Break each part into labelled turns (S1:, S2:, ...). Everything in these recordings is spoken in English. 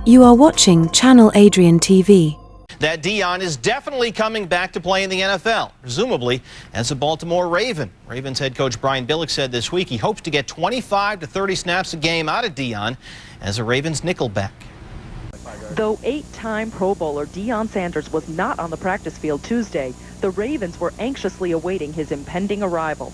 S1: You are watching Channel Adrian TV.
S2: That Deion is definitely coming back to play in the NFL, presumably as a Baltimore Raven. Ravens head coach Brian Billick said this week he hopes to get 25 to 30 snaps a game out of Deion as a Ravens nickelback.
S3: Though 8-time Pro Bowler Deionsanders was not on the practice field Tuesday, the Ravens were anxiously awaiting his impending arrival.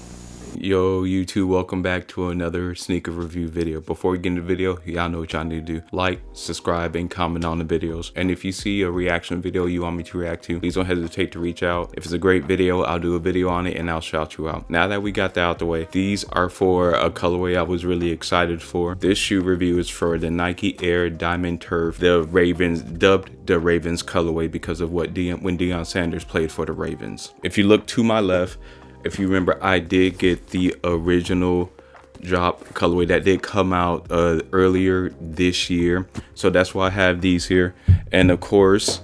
S4: Yo YouTube, welcome back to another sneaker review video. Before we get into the video, y'all know what y'all need to do. Like, subscribe, and comment on the videos. And if you see a reaction video you want me to react to, please don't hesitate to reach out. If it's a great video, I'll do a video on it and I'll shout you out. Now that we got that out the way, these are for a colorway I was really excited for. This shoe review is for the Nike Air Diamond Turf, the Ravens, dubbed the Ravens colorway because of when Deion Sanders played for the Ravens. If you look to my left, if you remember, I did get the original drop colorway that did come out earlier this year. So that's why I have these here. And of course,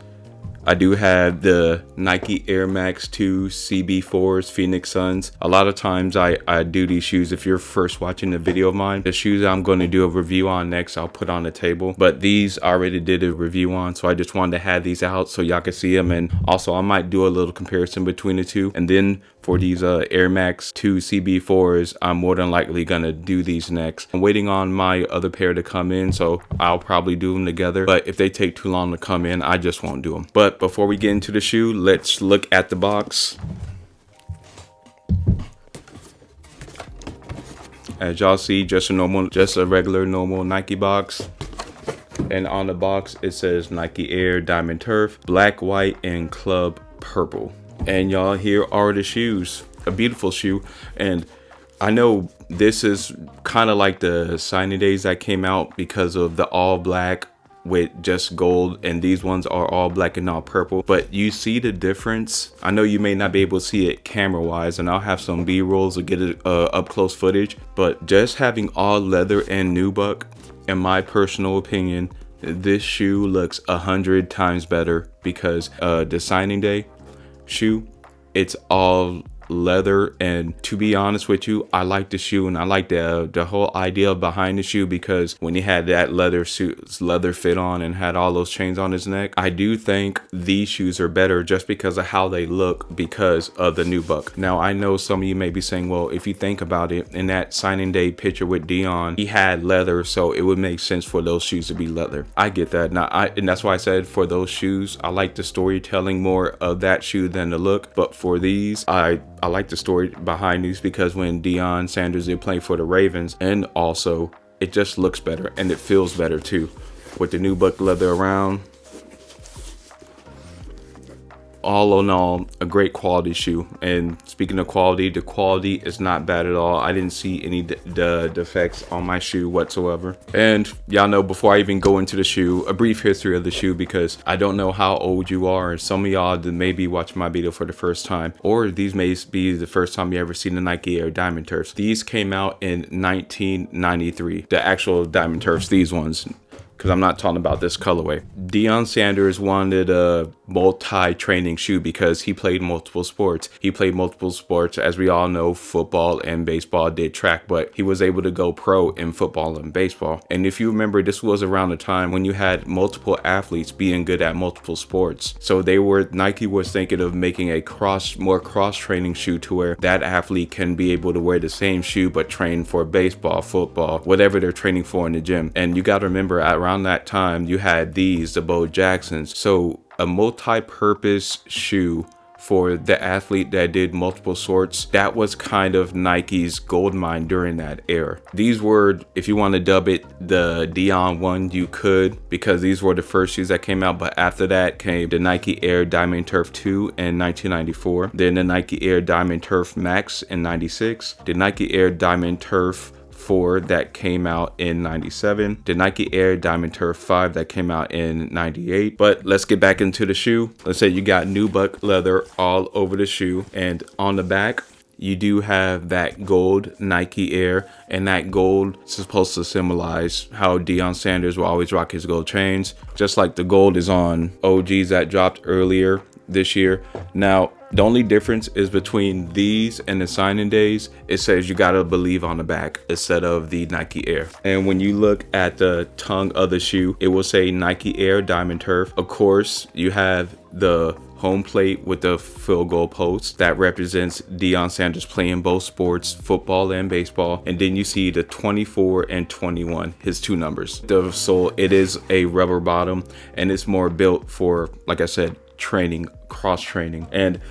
S4: I do have the Nike Air Max 2 CB4s Phoenix Suns. A lot of times I do these shoes. If you're first watching a video of mine, the shoes I'm going to do a review on next, I'll put on the table. But these I already did a review on, so I just wanted to have these out so y'all can see them. And also I might do a little comparison between the two. And then for these Air Max 2 CB4s, I'm more than likely going to do these next. I'm waiting on my other pair to come in, so I'll probably do them together. But if they take too long to come in, I just won't do them. But before we get into the shoe, let's look at the box. As y'all see, just a regular normal Nike box. And on the box, it says Nike Air Diamond Turf, black, white, and club purple. And y'all, here are the shoes. A beautiful shoe. And I know this is kind of like the signing days that came out because of the all black with just gold, and these ones are all black and all purple. But you see the difference. I know you may not be able to see it camera wise, and I'll have some b-rolls to get it up close footage, but just having all leather and nubuck, in my personal opinion, this shoe looks 100 times better because the signing day shoe, it's all leather. And to be honest with you, I like the shoe, and I like the whole idea behind the shoe, because when he had that leather fit on and had all those chains on his neck, I do think these shoes are better just because of how they look, because of the nubuck. Now I know some of you may be saying, well, if you think about it, in that signing day picture with Deion, he had leather, so it would make sense for those shoes to be leather. I get that. Now and that's why I said for those shoes, I like the storytelling more of that shoe than the look. But for these, I like the story behind these, because when Deion Sanders did play for the Ravens, and also it just looks better and it feels better too with the nubuck leather around. All in all, a great quality shoe. And speaking of quality, the quality is not bad at all. I didn't see any defects on my shoe whatsoever. And y'all know, before I even go into the shoe, a brief history of the shoe, because I don't know how old you are. Some of y'all that may be watching my video for the first time, or these may be the first time you ever seen the Nike Air Diamond Turfs. These came out in 1993, the actual Diamond Turfs, these ones, because I'm not talking about this colorway. Deion Sanders wanted a multi-training shoe because he played multiple sports. As we all know, football and baseball, did track, but he was able to go pro in football and baseball. And if you remember, this was around the time when you had multiple athletes being good at multiple sports. So Nike was thinking of making a more cross-training shoe to where that athlete can be able to wear the same shoe but train for baseball, football, whatever they're training for in the gym. And you got to remember, around that time, you had the Bo Jacksons. So a multi-purpose shoe for the athlete that did multiple sorts, that was kind of Nike's gold mine during that era. These were, if you want to dub it the Deion one, you could, because these were the first shoes that came out. But after that came the Nike Air Diamond Turf 2 in 1994, then the Nike Air Diamond Turf Max in 96, the Nike Air Diamond Turf 4 that came out in 97, the Nike Air Diamond Turf 5 that came out in 98. But let's get back into the shoe. Let's say you got nubuck leather all over the shoe, and on the back you do have that gold Nike Air, and that gold is supposed to symbolize how Deion Sanders will always rock his gold chains, just like the gold is on OGs that dropped earlier this year. Now, the only difference is between these and the signing days, it says you gotta believe on the back instead of the Nike Air. And when you look at the tongue of the shoe, it will say Nike Air Diamond Turf. Of course, you have the home plate with the field goal post that represents Deion Sanders playing both sports, football and baseball. And then you see the 24 and 21, his 2 numbers. The sole, it is a rubber bottom, and it's more built for, like I said, training, cross training. And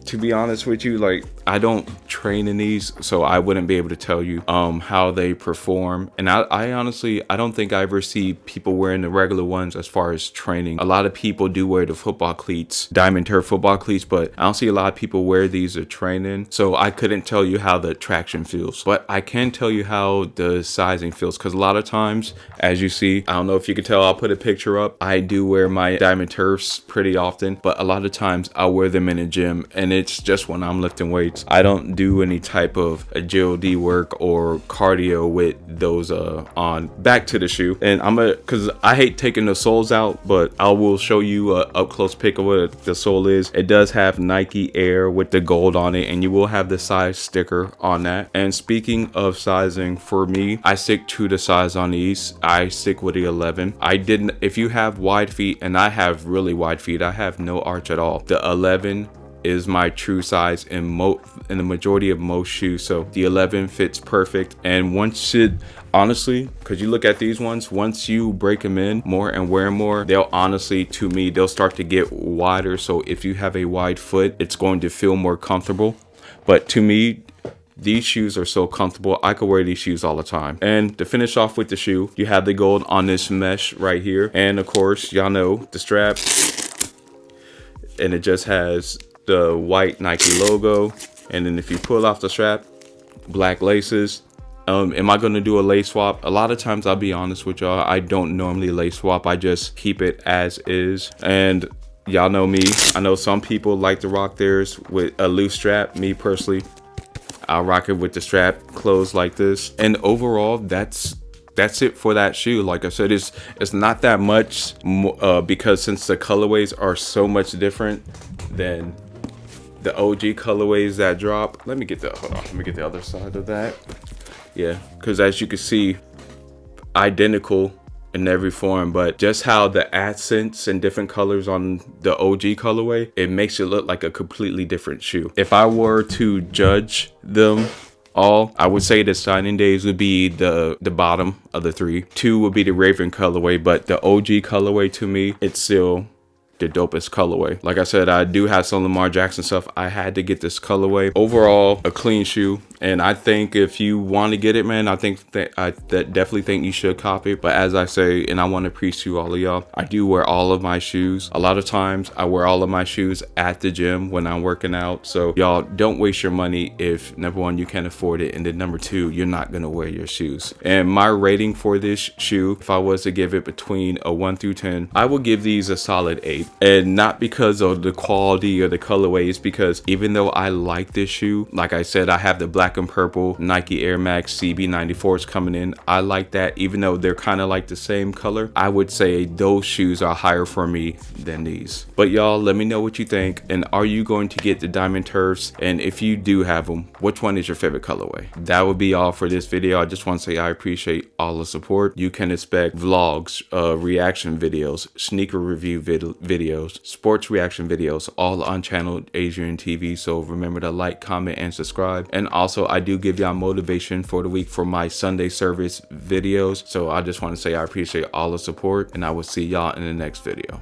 S4: to be honest with you, like, I don't train in these, so I wouldn't be able to tell you how they perform. And I honestly, I don't think I ever see people wearing the regular ones as far as training. A lot of people do wear the football cleats, Diamond Turf football cleats, but I don't see a lot of people wear these or training. So I couldn't tell you how the traction feels, but I can tell you how the sizing feels, because a lot of times, as you see, I don't know if you can tell, I'll put a picture up. I do wear my Diamond Turfs pretty often, but a lot of times I'll wear them in a gym, and it's just when I'm lifting weights. I don't do any type of agility work or cardio with those on. Back to the shoe, and because I hate taking the soles out, but I will show you a up close pic of what the sole is. It does have Nike Air with the gold on it, and you will have the size sticker on that. And speaking of sizing, for me, I stick to the size on these. I stick with the 11. I didn't, if you have wide feet, and I have really wide feet, I have no arch at all. The 11 is my true size in the majority of most shoes, so the 11 fits perfect. And once it, honestly, because you look at these ones, once you break them in more and wear them more, they'll honestly, to me, they'll start to get wider. So if you have a wide foot, it's going to feel more comfortable. But to me, these shoes are so comfortable. I could wear these shoes all the time. And to finish off with the shoe, you have the gold on this mesh right here, and of course, y'all know the strap, and it just has the white Nike logo. And then if you pull off the strap, black laces. Am I going to do a lace swap? A lot of times, I'll be honest with y'all, I don't normally lace swap. I just keep it as is. And y'all know me, I know some people like to rock theirs with a loose strap. Me personally, I'll rock it with the strap closed like this. And overall, that's it for that shoe. Like I said, it's not that much because since the colorways are so much different than the OG colorways that drop. Let me get the other side of that. Yeah, because as you can see, identical in every form, but just how the accents and different colors on the OG colorway, it makes it look like a completely different shoe. If I were to judge them all, I would say the signing days would be the bottom of the 3. 2 would be the Raven colorway, but the OG colorway, to me, it's still the dopest colorway. Like I said, I do have some Lamar Jackson stuff. I had to get this colorway. Overall, a clean shoe, and I think if you want to get it, man, I definitely think you should copy it. But as I say, and I want to preach to all of y'all, I do wear all of my shoes. A lot of times I wear all of my shoes at the gym when I'm working out. So y'all, don't waste your money if, number one, you can't afford it, and then number 2, you're not gonna wear your shoes. And my rating for this shoe, if I was to give it between a 1 through 10, I would give these a solid 8. And not because of the quality or the colorway, it's because even though I like this shoe, like I said, I have the black and purple Nike Air Max CB94s coming in. I like that. Even though they're kind of like the same color, I would say those shoes are higher for me than these. But y'all, let me know what you think, and are you going to get the Diamond Turfs? And if you do have them, which one is your favorite colorway? That would be all for this video. I just want to say I appreciate all the support. You can expect vlogs, reaction videos, sneaker review videos, sports reaction videos, all on channel Adrian TV. So remember to like, comment, and subscribe. And also, I do give y'all motivation for the week for my Sunday service videos. So I just want to say I appreciate all the support, and I will see y'all in the next video.